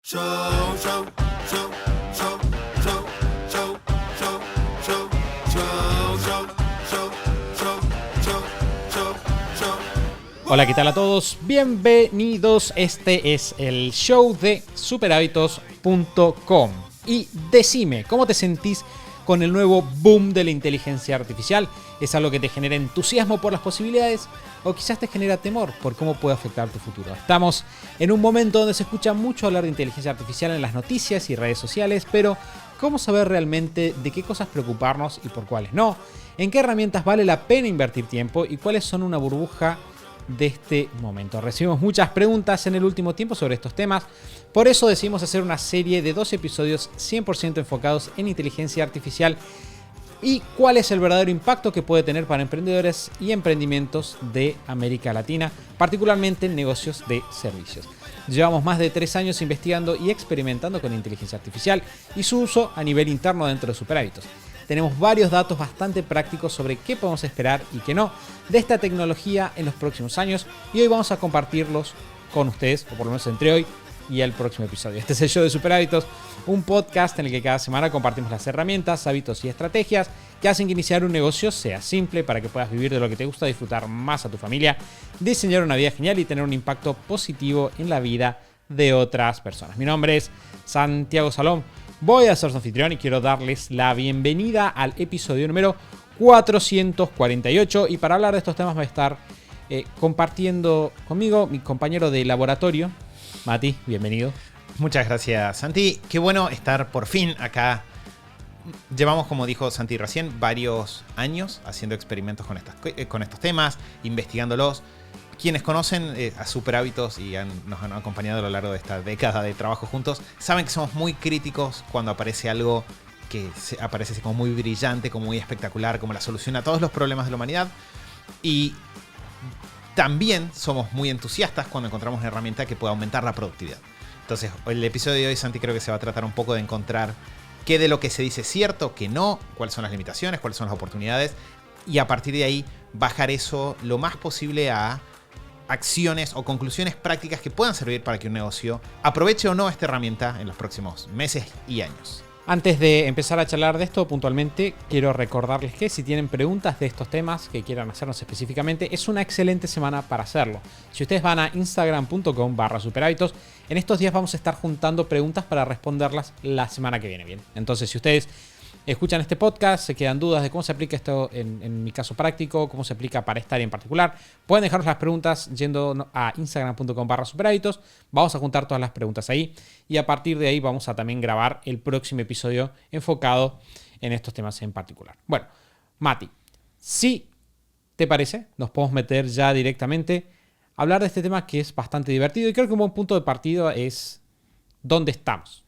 Show, show, show, show, show, show, show, show, show, show, show, show, show, show, show. Hola, ¿qué tal a todos? Bienvenidos. Este es el show de superhábitos.com. Y decime, ¿cómo te sentís con el nuevo boom de la inteligencia artificial? ¿Es algo que te genera entusiasmo por las posibilidades? ¿O quizás te genera temor por cómo puede afectar tu futuro? Estamos en un momento donde se escucha mucho hablar de inteligencia artificial en las noticias y redes sociales, pero ¿cómo saber realmente de qué cosas preocuparnos y por cuáles no? ¿En qué herramientas vale la pena invertir tiempo y cuáles son una burbuja de este momento? Recibimos muchas preguntas en el último tiempo sobre estos temas, por eso decidimos hacer una serie de 2 episodios 100% enfocados en inteligencia artificial y cuál es el verdadero impacto que puede tener para emprendedores y emprendimientos de América Latina, particularmente en negocios de servicios. Llevamos más de 3 años investigando y experimentando con inteligencia artificial y su uso a nivel interno dentro de Superhábitos. Tenemos varios datos bastante prácticos sobre qué podemos esperar y qué no de esta tecnología en los próximos años, y hoy vamos a compartirlos con ustedes, o por lo menos entre hoy y el próximo episodio. Este es el show de Superhábitos, un podcast en el que cada semana compartimos las herramientas, hábitos y estrategias que hacen que iniciar un negocio sea simple para que puedas vivir de lo que te gusta, disfrutar más a tu familia, diseñar una vida genial y tener un impacto positivo en la vida de otras personas. Mi nombre es Santiago Salom, voy a ser su anfitrión y quiero darles la bienvenida al episodio número 448, y para hablar de estos temas va a estar compartiendo conmigo mi compañero de laboratorio, Mati. Bienvenido. Muchas gracias, Santi. Qué bueno estar por fin acá. Llevamos, como dijo Santi recién, varios años haciendo experimentos con estos temas, investigándolos. Quienes conocen a Superhábitos y nos han acompañado a lo largo de esta década de trabajo juntos, saben que somos muy críticos cuando aparece algo que aparece así como muy brillante, como muy espectacular, como la solución a todos los problemas de la humanidad. Y también somos muy entusiastas cuando encontramos una herramienta que pueda aumentar la productividad. Entonces, el episodio de hoy, Santi, creo que se va a tratar un poco de encontrar qué de lo que se dice es cierto, qué no, cuáles son las limitaciones, cuáles son las oportunidades, y a partir de ahí bajar eso lo más posible a acciones o conclusiones prácticas que puedan servir para que un negocio aproveche o no esta herramienta en los próximos meses y años. Antes de empezar a charlar de esto puntualmente, quiero recordarles que si tienen preguntas de estos temas que quieran hacernos específicamente, es una excelente semana para hacerlo. Si ustedes van a instagram.com/superhábitos, en estos días vamos a estar juntando preguntas para responderlas la semana que viene. Bien, entonces si ustedes escuchan este podcast, se quedan dudas de cómo se aplica esto en mi caso práctico, cómo se aplica para esta área en particular, pueden dejarnos las preguntas yendo a instagram.com/superhábitos. Vamos a juntar todas las preguntas ahí y a partir de ahí vamos a también grabar el próximo episodio enfocado en estos temas en particular. Bueno, Mati, si te parece, nos podemos meter ya directamente a hablar de este tema que es bastante divertido, y creo que un buen punto de partida es dónde estamos.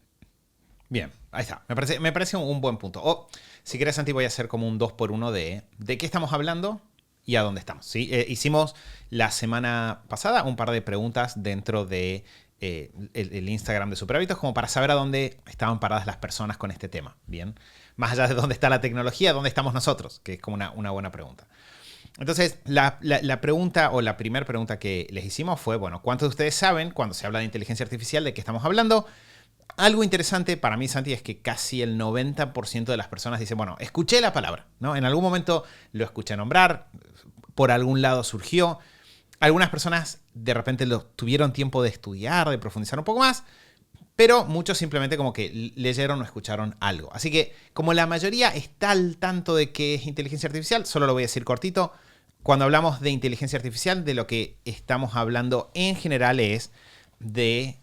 Bien, ahí está. Me parece un buen punto. O, si querés, Santi, voy a hacer como un 2x1 de qué estamos hablando y a dónde estamos. ¿Sí? Hicimos la semana pasada un par de preguntas dentro de el Instagram de Superhábitos, como para saber a dónde estaban paradas las personas con este tema. Bien, más allá de dónde está la tecnología, dónde estamos nosotros, que es como una buena pregunta. Entonces, la pregunta o la primera pregunta que les hicimos fue, bueno, ¿cuántos de ustedes saben cuando se habla de inteligencia artificial de qué estamos hablando? Algo interesante para mí, Santi, es que casi el 90% de las personas dicen, bueno, escuché la palabra, ¿no? En algún momento lo escuché nombrar, por algún lado surgió. Algunas personas de repente tuvieron tiempo de estudiar, de profundizar un poco más, pero muchos simplemente como que leyeron o escucharon algo. Así que, como la mayoría está al tanto de qué es inteligencia artificial, solo lo voy a decir cortito. Cuando hablamos de inteligencia artificial, de lo que estamos hablando en general es de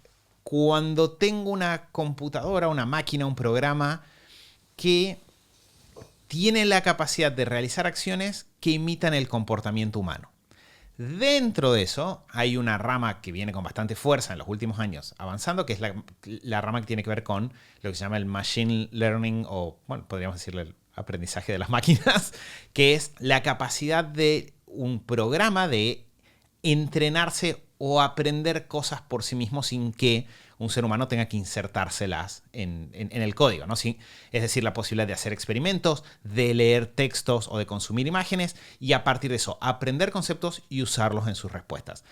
cuando tengo una computadora, una máquina, un programa que tiene la capacidad de realizar acciones que imitan el comportamiento humano. Dentro de eso hay una rama que viene con bastante fuerza en los últimos años avanzando, que es la rama que tiene que ver con lo que se llama el machine learning, o bueno, podríamos decirle el aprendizaje de las máquinas, que es la capacidad de un programa de entrenarse o aprender cosas por sí mismo sin que un ser humano tenga que insertárselas en el código, ¿no? Sí, es decir, la posibilidad de hacer experimentos, de leer textos o de consumir imágenes y a partir de eso aprender conceptos y usarlos en sus respuestas.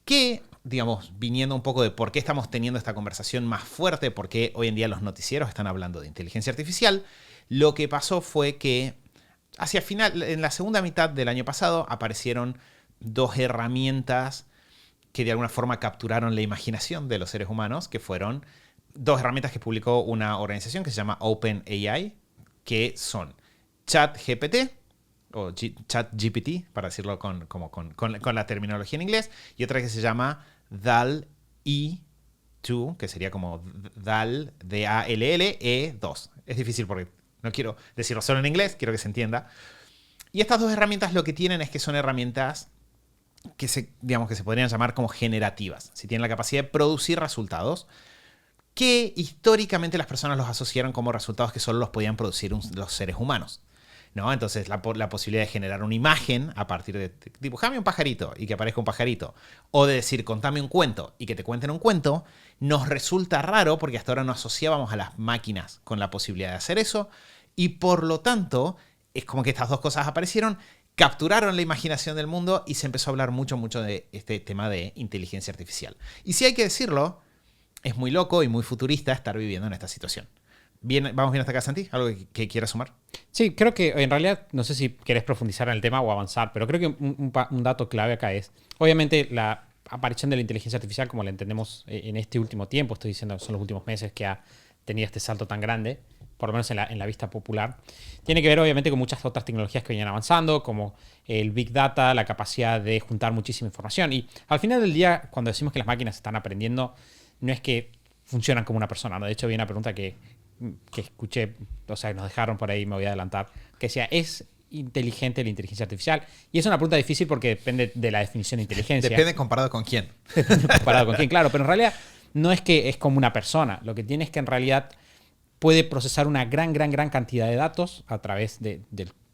Que digamos, viniendo un poco de por qué estamos teniendo esta conversación más fuerte, por qué hoy en día los noticieros están hablando de inteligencia artificial, lo que pasó fue que en la segunda mitad del año pasado aparecieron dos herramientas que de alguna forma capturaron la imaginación de los seres humanos, que fueron dos herramientas que publicó una organización que se llama OpenAI, que son ChatGPT, o ChatGPT, para decirlo con la terminología en inglés, y otra que se llama DALL-E 2, que sería como DALL, D-A-L-L-E 2. Es difícil porque no quiero decirlo solo en inglés, quiero que se entienda. Y estas dos herramientas lo que tienen es que son herramientas que se podrían llamar como generativas. Si tienen la capacidad de producir resultados que históricamente las personas los asociaron como resultados que solo los podían producir los seres humanos, ¿no? Entonces la posibilidad de generar una imagen a partir de dibujame un pajarito y que aparezca un pajarito, o de decir contame un cuento y que te cuenten un cuento, nos resulta raro porque hasta ahora no asociábamos a las máquinas con la posibilidad de hacer eso, y por lo tanto es como que estas dos cosas aparecieron, capturaron la imaginación del mundo y se empezó a hablar mucho de este tema de inteligencia artificial. Y si hay que decirlo, es muy loco y muy futurista estar viviendo en esta situación. Bien, ¿vamos bien hasta acá, Santi? ¿Algo que quieras sumar? Sí, creo que en realidad, no sé si querés profundizar en el tema o avanzar, pero creo que un dato clave acá es, obviamente, la aparición de la inteligencia artificial, como la entendemos en este último tiempo, estoy diciendo son los últimos meses que ha tenido este salto tan grande, por lo menos en la vista popular, tiene que ver obviamente con muchas otras tecnologías que venían avanzando, como el Big Data, la capacidad de juntar muchísima información. Y al final del día, cuando decimos que las máquinas están aprendiendo, no es que funcionan como una persona, ¿no? De hecho, había una pregunta que escuché, o sea, nos dejaron por ahí, me voy a adelantar, que decía, ¿es inteligente la inteligencia artificial? Y es una pregunta difícil porque depende de la definición de inteligencia. Depende comparado con quién. Comparado con quién, claro, pero en realidad no es que es como una persona. Lo que tiene es que en realidad puede procesar una gran cantidad de datos a través del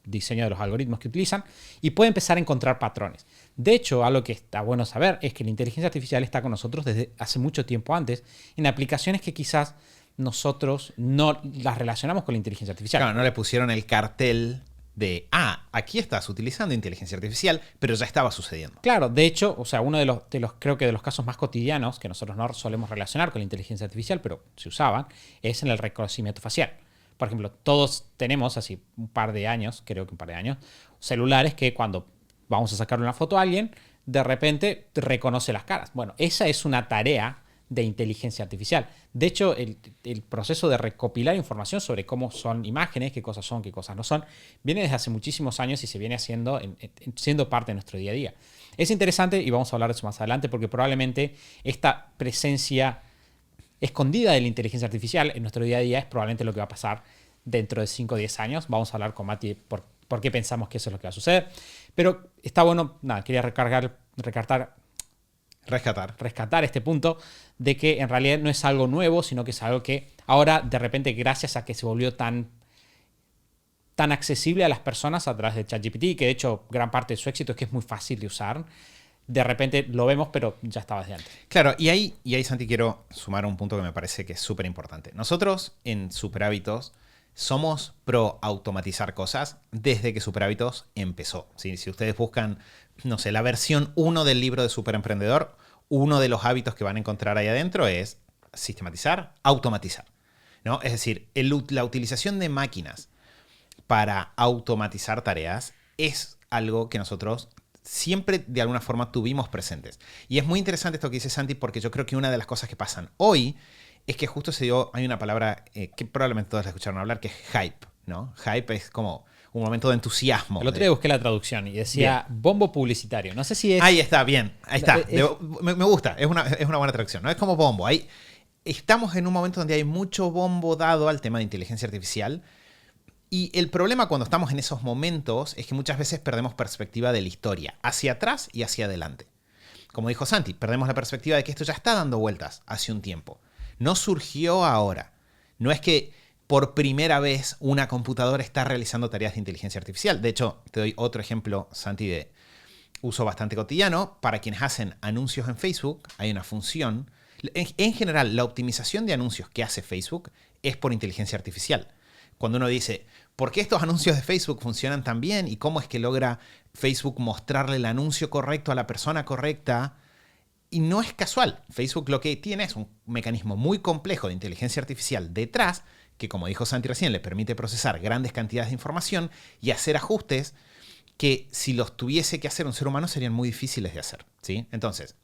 diseño de los algoritmos que utilizan y puede empezar a encontrar patrones. De hecho, algo que está bueno saber es que la inteligencia artificial está con nosotros desde hace mucho tiempo antes en aplicaciones que quizás nosotros no las relacionamos con la inteligencia artificial. Claro, no le pusieron el cartel de, aquí estás utilizando inteligencia artificial, pero ya estaba sucediendo. Claro, de hecho, o sea, uno de los creo que de los casos más cotidianos que nosotros no solemos relacionar con la inteligencia artificial, pero se usaban, es en el reconocimiento facial. Por ejemplo, todos tenemos, así un par de años, celulares que cuando vamos a sacar una foto a alguien, de repente reconoce las caras. Bueno, esa es una tarea de inteligencia artificial. De hecho, el proceso de recopilar información sobre cómo son imágenes, qué cosas son, qué cosas no son, viene desde hace muchísimos años y se viene haciendo siendo parte de nuestro día a día. Es interesante y vamos a hablar de eso más adelante porque probablemente esta presencia escondida de la inteligencia artificial en nuestro día a día es probablemente lo que va a pasar dentro de 5 o 10 años. Vamos a hablar con Mati por qué pensamos que eso es lo que va a suceder. Pero está bueno, quería rescatar este punto de que en realidad no es algo nuevo, sino que es algo que ahora de repente, gracias a que se volvió tan accesible a las personas a través de ChatGPT, que de hecho gran parte de su éxito es que es muy fácil de usar, de repente lo vemos, pero ya estaba desde antes. Claro, y ahí, Santi, quiero sumar un punto que me parece que es súper importante. Nosotros en Super Hábitos somos pro automatizar cosas desde que Super Hábitos empezó. Si ustedes buscan, no sé, la versión 1 del libro de Super Emprendedor, uno de los hábitos que van a encontrar ahí adentro es sistematizar, automatizar, ¿no? Es decir, la utilización de máquinas para automatizar tareas es algo que nosotros siempre de alguna forma tuvimos presentes. Y es muy interesante esto que dice Santi porque yo creo que una de las cosas que pasan hoy es que justo hay una palabra que probablemente todos la escucharon hablar, que es hype, ¿no? Hype es como un momento de entusiasmo. El otro día busqué la traducción y decía bombo publicitario. No sé si es... Ahí está, bien. Ahí está. Me gusta. Es una buena traducción. No es como bombo. Estamos en un momento donde hay mucho bombo dado al tema de inteligencia artificial. Y el problema cuando estamos en esos momentos es que muchas veces perdemos perspectiva de la historia, hacia atrás y hacia adelante. Como dijo Santi, perdemos la perspectiva de que esto ya está dando vueltas hace un tiempo. No surgió ahora. No es que por primera vez una computadora está realizando tareas de inteligencia artificial. De hecho, te doy otro ejemplo, Santi, de uso bastante cotidiano. Para quienes hacen anuncios en Facebook, hay una función. En general, la optimización de anuncios que hace Facebook es por inteligencia artificial. Cuando uno dice, ¿por qué estos anuncios de Facebook funcionan tan bien? ¿Y cómo es que logra Facebook mostrarle el anuncio correcto a la persona correcta? Y no es casual. Facebook lo que tiene es un mecanismo muy complejo de inteligencia artificial detrás, que como dijo Santi recién, le permite procesar grandes cantidades de información y hacer ajustes que si los tuviese que hacer un ser humano serían muy difíciles de hacer, ¿sí? Entonces,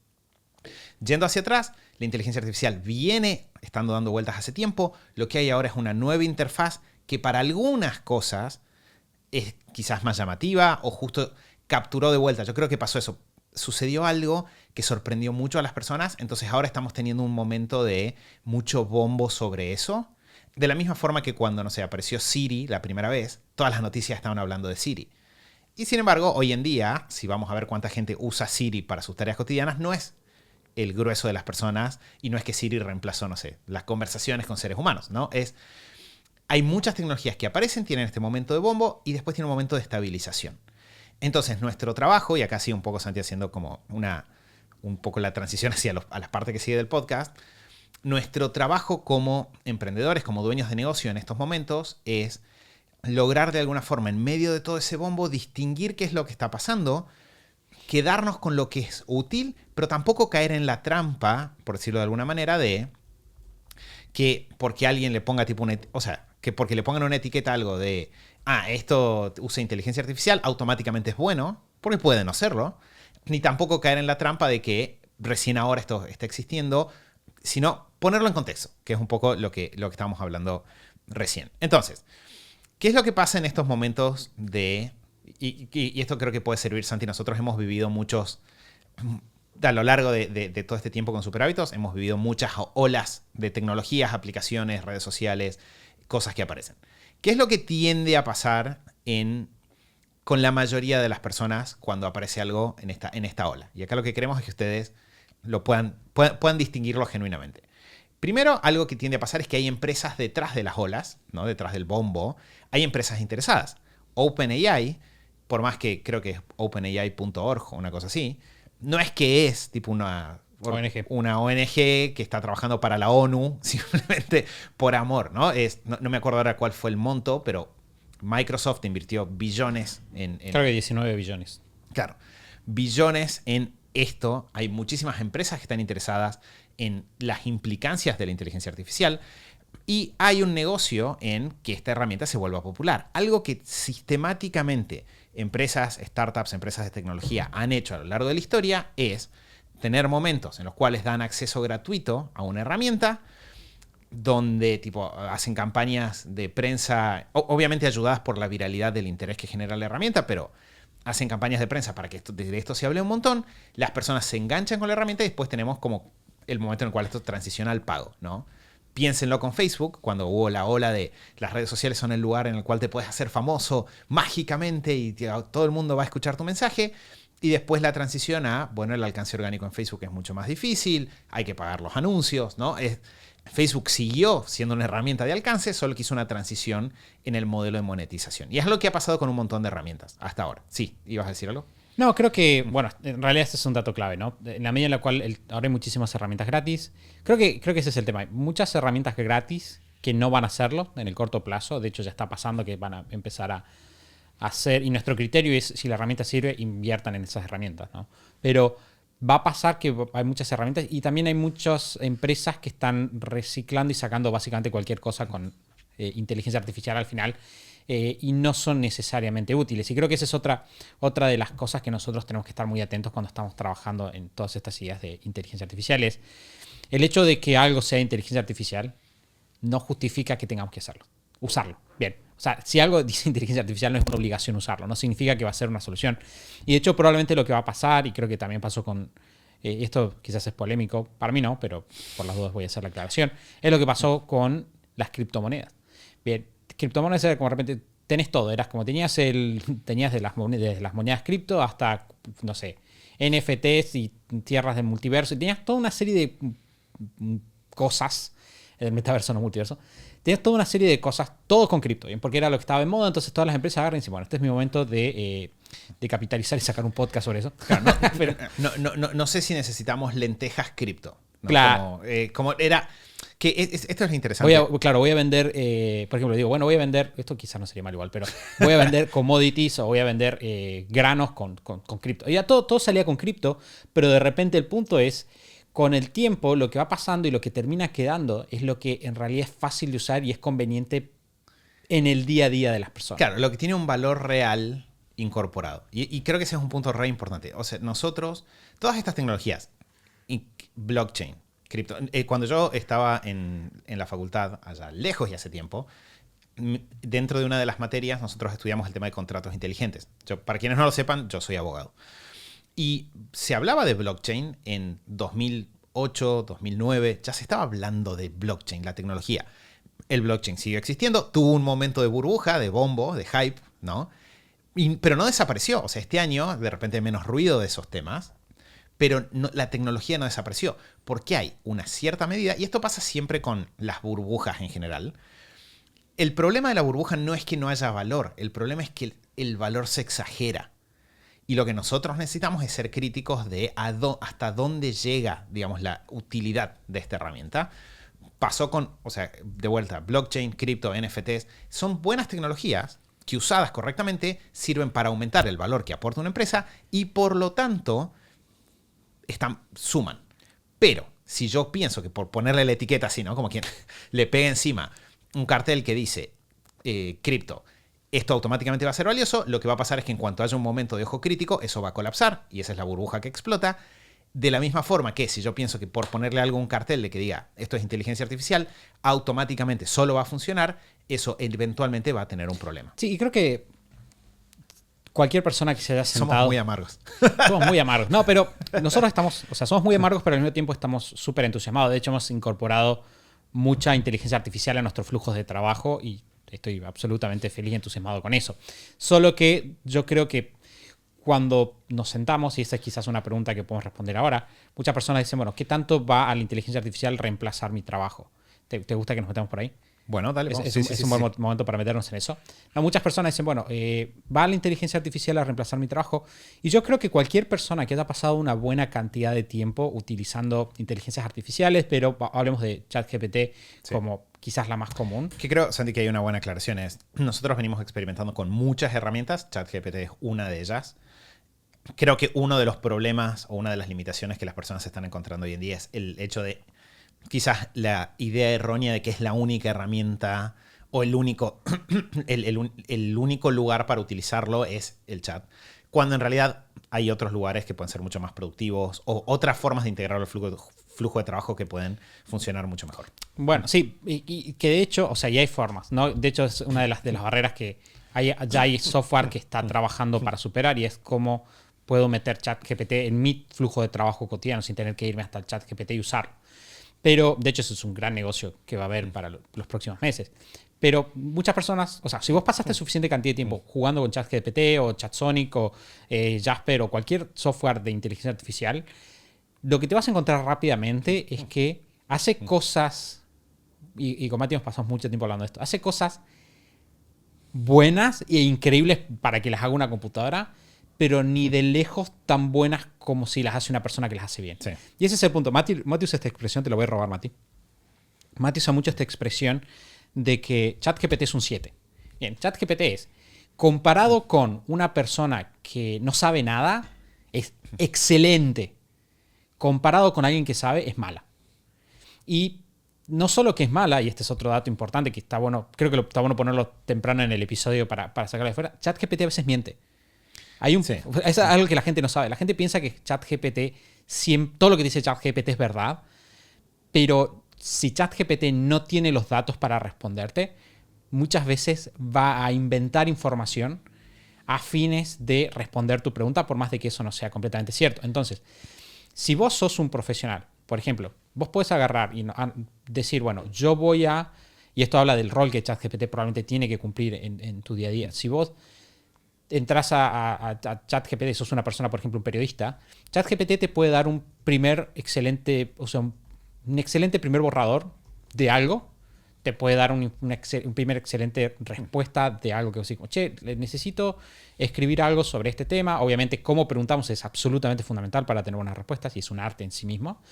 yendo hacia atrás, la inteligencia artificial viene estando dando vueltas hace tiempo. Lo que hay ahora es una nueva interfaz que para algunas cosas es quizás más llamativa o justo capturó de vuelta. Yo creo que pasó eso. Sucedió algo que sorprendió mucho a las personas, entonces ahora estamos teniendo un momento de mucho bombo sobre eso. De la misma forma que cuando, no sé, apareció Siri la primera vez, todas las noticias estaban hablando de Siri. Y sin embargo, hoy en día, si vamos a ver cuánta gente usa Siri para sus tareas cotidianas, no es el grueso de las personas y no es que Siri reemplazó, no sé, las conversaciones con seres humanos, ¿no? Hay muchas tecnologías que aparecen, tienen este momento de bombo y después tienen un momento de estabilización. Entonces, nuestro trabajo, y acá sí un poco Santi haciendo como un poco la transición hacia a la parte que sigue del podcast, nuestro trabajo como emprendedores, como dueños de negocio en estos momentos es lograr de alguna forma, en medio de todo ese bombo, distinguir qué es lo que está pasando, quedarnos con lo que es útil, pero tampoco caer en la trampa, por decirlo de alguna manera, de que porque alguien le ponga tipo que porque le pongan una etiqueta a algo de esto usa inteligencia artificial, automáticamente es bueno, porque puede no serlo, ni tampoco caer en la trampa de que recién ahora esto está existiendo, sino ponerlo en contexto, que es un poco lo que estábamos hablando recién. Entonces, ¿qué es lo que pasa en estos momentos y esto creo que puede servir, Santi? Nosotros hemos vivido a lo largo de todo este tiempo con Superhábitos, hemos vivido muchas olas de tecnologías, aplicaciones, redes sociales, cosas que aparecen. ¿Qué es lo que tiende a pasar con la mayoría de las personas cuando aparece algo en esta ola? Y acá lo que queremos es que ustedes lo puedan distinguirlo genuinamente. Primero, algo que tiende a pasar es que hay empresas detrás de las olas, ¿no? Detrás del bombo, hay empresas interesadas. OpenAI, por más que creo que es openai.org o una cosa así, no es que es tipo una ONG que está trabajando para la ONU simplemente por amor, ¿no? No me acuerdo ahora cuál fue el monto, pero Microsoft invirtió billones en Creo que 19 billones. Claro, billones en esto. Hay muchísimas empresas que están interesadas en las implicancias de la inteligencia artificial y hay un negocio en que esta herramienta se vuelva popular. Algo que sistemáticamente empresas, startups, empresas de tecnología han hecho a lo largo de la historia es tener momentos en los cuales dan acceso gratuito a una herramienta donde tipo hacen campañas de prensa, obviamente ayudadas por la viralidad del interés que genera la herramienta, pero hacen campañas de prensa para que de esto se hable un montón, las personas se enganchan con la herramienta y después tenemos como el momento en el cual esto transiciona al pago, ¿no? Piénsenlo con Facebook, cuando hubo la ola de las redes sociales son el lugar en el cual te puedes hacer famoso mágicamente y todo el mundo va a escuchar tu mensaje. Y después la transición bueno, el alcance orgánico en Facebook es mucho más difícil, hay que pagar los anuncios, ¿no? Facebook siguió siendo una herramienta de alcance, solo que hizo una transición en el modelo de monetización. Y es lo que ha pasado con un montón de herramientas hasta ahora. Sí, ¿ibas a decir algo? No, creo que, bueno, en realidad este es un dato clave, ¿no? En la medida en la cual ahora hay muchísimas herramientas gratis, creo que ese es el tema. Hay muchas herramientas gratis que no van a hacerlo en el corto plazo. De hecho, ya está pasando que van a empezar a hacer, y nuestro criterio es, si la herramienta sirve, inviertan en esas herramientas, ¿no? Pero va a pasar que hay muchas herramientas y también hay muchas empresas que están reciclando y sacando básicamente cualquier cosa con inteligencia artificial al final y no son necesariamente útiles. Y creo que esa es otra de las cosas que nosotros tenemos que estar muy atentos cuando estamos trabajando en todas estas ideas de inteligencia artificial. Es el hecho de que algo sea inteligencia artificial no justifica que tengamos que hacerlo, usarlo. Bien. O sea, si algo dice inteligencia artificial no es una obligación usarlo, no significa que va a ser una solución. Y de hecho probablemente lo que va a pasar, y creo que también pasó con, esto quizás es polémico, para mí no, pero por las dudas voy a hacer la aclaración, es lo que pasó con las criptomonedas. Bien, criptomonedas era como de repente tenés todo, eras como tenías de las monedas cripto hasta, no sé, NFTs y tierras del multiverso, y tenías toda una serie de cosas, el metaverso no multiverso, tenías toda una serie de cosas, todo con cripto, ¿bien? Porque era lo que estaba en moda, entonces todas las empresas agarran y dicen, bueno, este es mi momento de capitalizar y sacar un podcast sobre eso. Claro, ¿no? Pero, no sé si necesitamos lentejas cripto, ¿no? Claro. Como era, Esto es lo interesante. Voy a vender, por ejemplo, digo, bueno, voy a vender, esto quizás no sería mal igual, pero voy a vender commodities o voy a vender granos con cripto. Ya todo salía con cripto, pero de repente el punto es, con el tiempo, lo que va pasando y lo que termina quedando es lo que en realidad es fácil de usar y es conveniente en el día a día de las personas. Claro, lo que tiene un valor real incorporado. Y creo que ese es un punto re importante. O sea, nosotros, todas estas tecnologías, blockchain, cripto, cuando yo estaba en la facultad, allá lejos y hace tiempo, dentro de una de las materias nosotros estudiamos el tema de contratos inteligentes. Para quienes no lo sepan, yo soy abogado. Y se hablaba de blockchain en 2008, 2009, ya se estaba hablando de blockchain, la tecnología. El blockchain siguió existiendo, tuvo un momento de burbuja, de bombo, de hype, ¿no? Pero no desapareció. O sea, este año de repente hay menos ruido de esos temas, pero la tecnología no desapareció, porque hay una cierta medida, y esto pasa siempre con las burbujas en general. El problema de la burbuja no es que no haya valor, el problema es que el valor se exagera. Y lo que nosotros necesitamos es ser críticos de hasta dónde llega, digamos, la utilidad de esta herramienta. Pasó con, o sea, de vuelta, blockchain, cripto, NFTs, son buenas tecnologías que usadas correctamente sirven para aumentar el valor que aporta una empresa y por lo tanto suman. Pero si yo pienso que por ponerle la etiqueta así, ¿no? Como quien le pega encima un cartel que dice cripto, esto automáticamente va a ser valioso, lo que va a pasar es que en cuanto haya un momento de ojo crítico, eso va a colapsar y esa es la burbuja que explota. De la misma forma que si yo pienso que por ponerle algo un cartel de que diga esto es inteligencia artificial, automáticamente solo va a funcionar, eso eventualmente va a tener un problema. Sí, y creo que cualquier persona que se haya sentado... Somos muy amargos. Somos muy amargos. No, pero nosotros somos muy amargos, pero al mismo tiempo estamos súper entusiasmados. De hecho, hemos incorporado mucha inteligencia artificial a nuestros flujos de trabajo y estoy absolutamente feliz y entusiasmado con eso. Solo que yo creo que cuando nos sentamos, y esa es quizás una pregunta que podemos responder ahora, muchas personas dicen, bueno, ¿qué tanto va a la inteligencia artificial reemplazar mi trabajo? ¿Te gusta que nos metamos por ahí? Bueno, dale. Es un buen momento para meternos en eso. No, muchas personas dicen, bueno, ¿va la inteligencia artificial a reemplazar mi trabajo? Y yo creo que cualquier persona que haya pasado una buena cantidad de tiempo utilizando inteligencias artificiales, pero hablemos de ChatGPT como quizás la más común. Que creo, Santi, que hay una buena aclaración. Nosotros venimos experimentando con muchas herramientas. ChatGPT es una de ellas. Creo que uno de los problemas o una de las limitaciones que las personas están encontrando hoy en día es el hecho de quizás la idea errónea de que es la única herramienta o el único lugar para utilizarlo es el chat. Cuando en realidad hay otros lugares que pueden ser mucho más productivos o otras formas de integrar el flujo de trabajo que pueden funcionar mucho mejor. Bueno, sí, y que de hecho, o sea, ya hay formas, ¿no? De hecho, es una de las barreras que ya hay software que está trabajando para superar y es cómo puedo meter ChatGPT en mi flujo de trabajo cotidiano sin tener que irme hasta el ChatGPT y usarlo. Pero, de hecho, eso es un gran negocio que va a haber para los próximos meses. Pero muchas personas, o sea, si vos pasaste suficiente cantidad de tiempo jugando con ChatGPT o ChatSonic o Jasper o cualquier software de inteligencia artificial, lo que te vas a encontrar rápidamente es que hace cosas, y con Mati nos pasamos mucho tiempo hablando de esto, hace cosas buenas e increíbles para que las haga una computadora, pero ni de lejos tan buenas como si las hace una persona que las hace bien. Sí. Y ese es el punto. Mati usa esta expresión, te lo voy a robar, Mati. Mati usa mucho esta expresión de que ChatGPT es un 7. Bien, ChatGPT es, comparado con una persona que no sabe nada, es excelente. Comparado con alguien que sabe, es mala. Y no solo que es mala, y este es otro dato importante que está bueno, creo que está bueno ponerlo temprano en el episodio para sacarlo de fuera, ChatGPT a veces miente. Es algo que la gente no sabe. La gente piensa que ChatGPT, todo lo que dice ChatGPT es verdad, pero si ChatGPT no tiene los datos para responderte, muchas veces va a inventar información a fines de responder tu pregunta, por más de que eso no sea completamente cierto. Entonces, si vos sos un profesional, por ejemplo, vos podés agarrar y decir, bueno, yo voy a... Y esto habla del rol que ChatGPT probablemente tiene que cumplir en tu día a día. Si vos entras a ChatGPT, sos una persona, por ejemplo, un periodista, ChatGPT te puede dar un excelente primer borrador de algo, te puede dar un primer excelente respuesta de algo que vos decís, che, necesito escribir algo sobre este tema. Obviamente, cómo preguntamos es absolutamente fundamental para tener buenas respuestas y es un arte en sí mismo.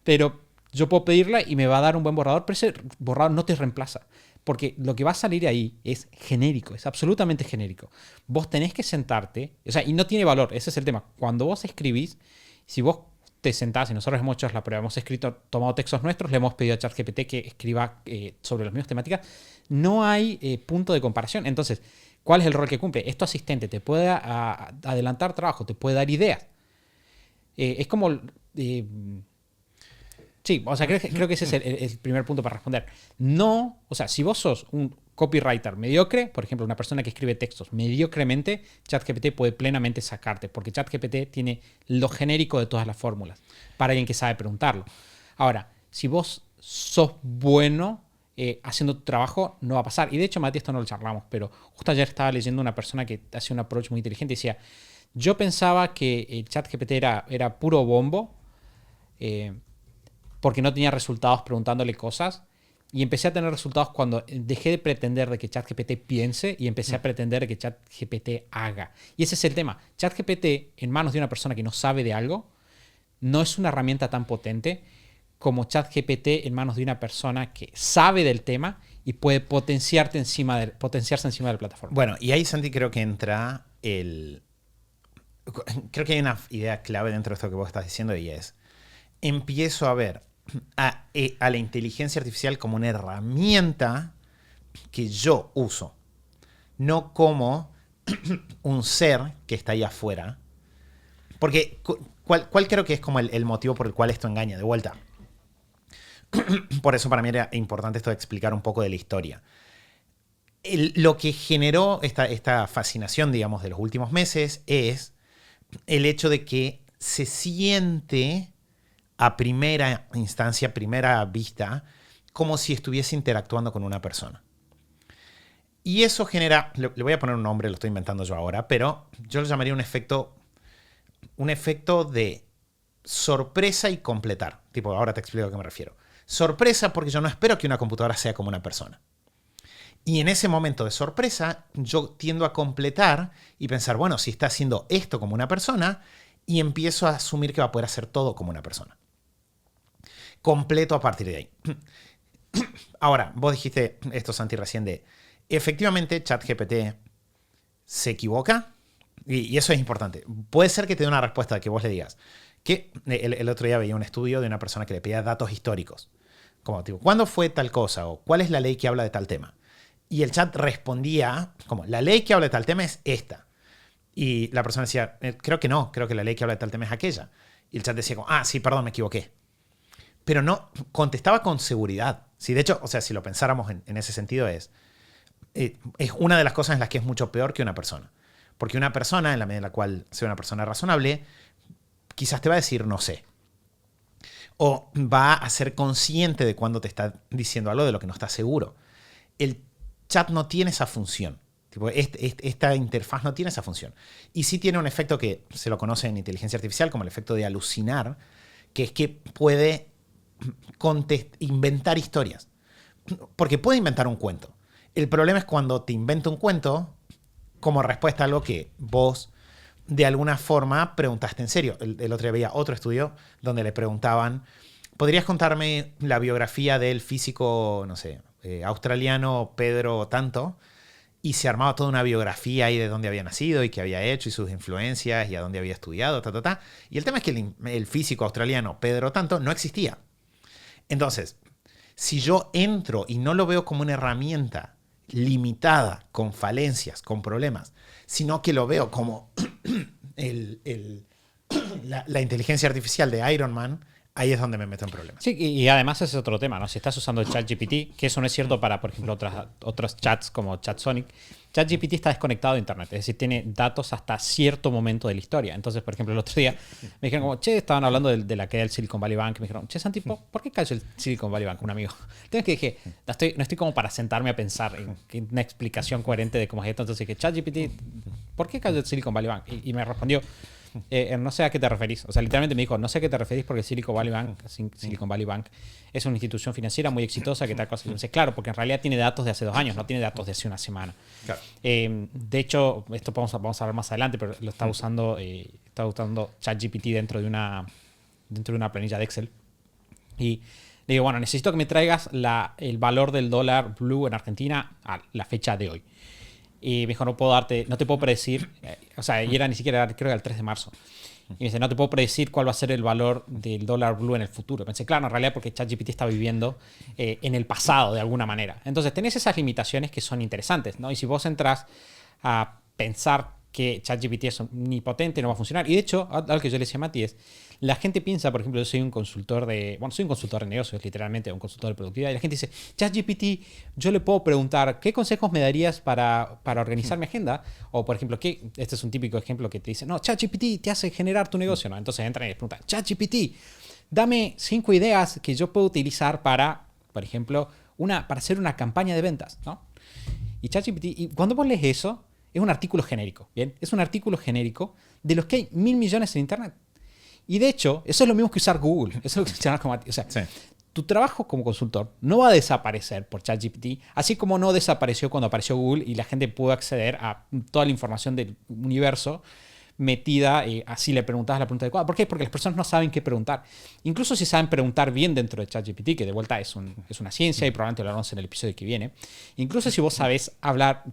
Pero yo puedo pedirla y me va a dar un buen borrador, pero ese borrador no te reemplaza. Porque lo que va a salir ahí es genérico, es absolutamente genérico. Vos tenés que sentarte, o sea, y no tiene valor, ese es el tema. Cuando vos escribís, si vos te sentás, y nosotros hemos hecho la prueba, hemos escrito, tomado textos nuestros, le hemos pedido a ChatGPT que escriba sobre las mismas temáticas, no hay punto de comparación. Entonces, ¿cuál es el rol que cumple? Es tu asistente, te puede adelantar trabajo, te puede dar ideas. Es como... sí, o sea, creo que ese es el primer punto para responder. No, o sea, si vos sos un copywriter mediocre, por ejemplo, una persona que escribe textos mediocremente, ChatGPT puede plenamente sacarte, porque ChatGPT tiene lo genérico de todas las fórmulas para alguien que sabe preguntarlo. Ahora, si vos sos bueno haciendo tu trabajo, no va a pasar. Y de hecho, Mati, esto no lo charlamos, pero justo ayer estaba leyendo una persona que hace un approach muy inteligente y decía, yo pensaba que el ChatGPT era puro bombo, porque no tenía resultados preguntándole cosas, y empecé a tener resultados cuando dejé de pretender de que ChatGPT piense y empecé a pretender de que ChatGPT haga. Y ese es el tema. ChatGPT en manos de una persona que no sabe de algo no es una herramienta tan potente como ChatGPT en manos de una persona que sabe del tema y puede potenciarse encima de la plataforma. Bueno, y ahí, Santi, creo que entra creo que hay una idea clave dentro de esto que vos estás diciendo, y es, empiezo a ver a la inteligencia artificial como una herramienta que yo uso, no como un ser que está ahí afuera. Porque, ¿cuál creo que es como el motivo por el cual esto engaña? De vuelta. Por eso para mí era importante esto de explicar un poco de la historia. Lo que generó esta fascinación, digamos, de los últimos meses es el hecho de que se siente a primera instancia, primera vista, como si estuviese interactuando con una persona. Y eso genera, le voy a poner un nombre, lo estoy inventando yo ahora, pero yo lo llamaría un efecto de sorpresa y completar. Tipo, ahora te explico a qué me refiero. Sorpresa porque yo no espero que una computadora sea como una persona. Y en ese momento de sorpresa, yo tiendo a completar y pensar, bueno, si está haciendo esto como una persona, y empiezo a asumir que va a poder hacer todo como una persona. Completo a partir de ahí. Ahora, vos dijiste esto, Santi, recién de, efectivamente, ChatGPT se equivoca, y eso es importante. Puede ser que te dé una respuesta que vos le digas. Que el otro día veía un estudio de una persona que le pedía datos históricos. Como, tipo, ¿cuándo fue tal cosa? O ¿cuál es la ley que habla de tal tema? Y el chat respondía como, la ley que habla de tal tema es esta. Y la persona decía, creo que no, creo que la ley que habla de tal tema es aquella. Y el chat decía como, sí, perdón, me equivoqué. Pero no, contestaba con seguridad. Sí, de hecho, o sea, si lo pensáramos en ese sentido, es una de las cosas en las que es mucho peor que una persona. Porque una persona, en la medida en la cual sea una persona razonable, quizás te va a decir no sé. O va a ser consciente de cuando te está diciendo algo de lo que no está seguro. El chat no tiene esa función. Tipo, esta interfaz no tiene esa función. Y sí tiene un efecto que se lo conoce en inteligencia artificial como el efecto de alucinar, que es que puede inventar historias. Porque puede inventar un cuento. El problema es cuando te inventa un cuento como respuesta a algo que vos de alguna forma preguntaste en serio. El otro día veía otro estudio donde le preguntaban, ¿podrías contarme la biografía del físico, no sé, australiano Pedro tanto? Y se armaba toda una biografía ahí de dónde había nacido y qué había hecho y sus influencias y a dónde había estudiado, Y el tema es que el físico australiano Pedro tanto no existía. Entonces, si yo entro y no lo veo como una herramienta limitada, con falencias, con problemas, sino que lo veo como la inteligencia artificial de Iron Man, ahí es donde me meto en problemas. Sí, y además ese es otro tema, ¿no? Si estás usando el ChatGPT, que eso no es cierto para, por ejemplo, otros chats como ChatSonic, ChatGPT está desconectado de Internet, es decir, tiene datos hasta cierto momento de la historia. Entonces, por ejemplo, el otro día me dijeron como, estaban hablando de la caída del Silicon Valley Bank, me dijeron, Santi, ¿por qué cayó el Silicon Valley Bank? Un amigo. Entonces que dije, no estoy como para sentarme a pensar en una explicación coherente de cómo es esto. Entonces dije, ChatGPT, ¿por qué cayó el Silicon Valley Bank? Y me respondió, no sé a qué te referís. O sea, literalmente me dijo, no sé a qué te referís porque Silicon Valley Bank es una institución financiera muy exitosa que tal cosa. Entonces, claro, porque en realidad tiene datos de hace 2 años, no tiene datos de hace una semana. Claro. De hecho, esto vamos a hablar más adelante, pero lo está usando ChatGPT dentro de una planilla de Excel. Y le digo, bueno, necesito que me traigas el valor del dólar blue en Argentina a la fecha de hoy. Y me dijo, no te puedo predecir, o sea, y era ni siquiera, creo que era el 3 de marzo. Y me dice, no te puedo predecir cuál va a ser el valor del dólar blue en el futuro. Pensé, claro, en realidad porque ChatGPT está viviendo en el pasado de alguna manera. Entonces tenés esas limitaciones que son interesantes, ¿no? Y si vos entras a pensar que ChatGPT es omnipotente, no va a funcionar. Y de hecho, algo que yo le decía a Mati es, la gente piensa, por ejemplo, yo soy un consultor de negocios, literalmente, un consultor de productividad, y la gente dice, ChatGPT, yo le puedo preguntar, ¿qué consejos me darías para organizar mi agenda? O, por ejemplo, este es un típico ejemplo que te dice, no, ChatGPT te hace generar tu negocio, ¿no? Entonces entran y les preguntan, ChatGPT, dame 5 ideas que yo puedo utilizar para, por ejemplo, para hacer una campaña de ventas, ¿no? Y ChatGPT, y cuando vos lees eso, es un artículo genérico, ¿bien? Es un artículo genérico de los que hay 1.000 millones en Internet. Y de hecho, eso es lo mismo que usar Google. Eso es lo que se llama como... O sea, sí. Tu trabajo como consultor no va a desaparecer por ChatGPT, así como no desapareció cuando apareció Google y la gente pudo acceder a toda la información del universo metida, así le preguntabas la pregunta adecuada. ¿Por qué? Porque las personas no saben qué preguntar. Incluso si saben preguntar bien dentro de ChatGPT, que de vuelta es una ciencia y probablemente lo hablamos en el episodio que viene. Incluso si vos sabés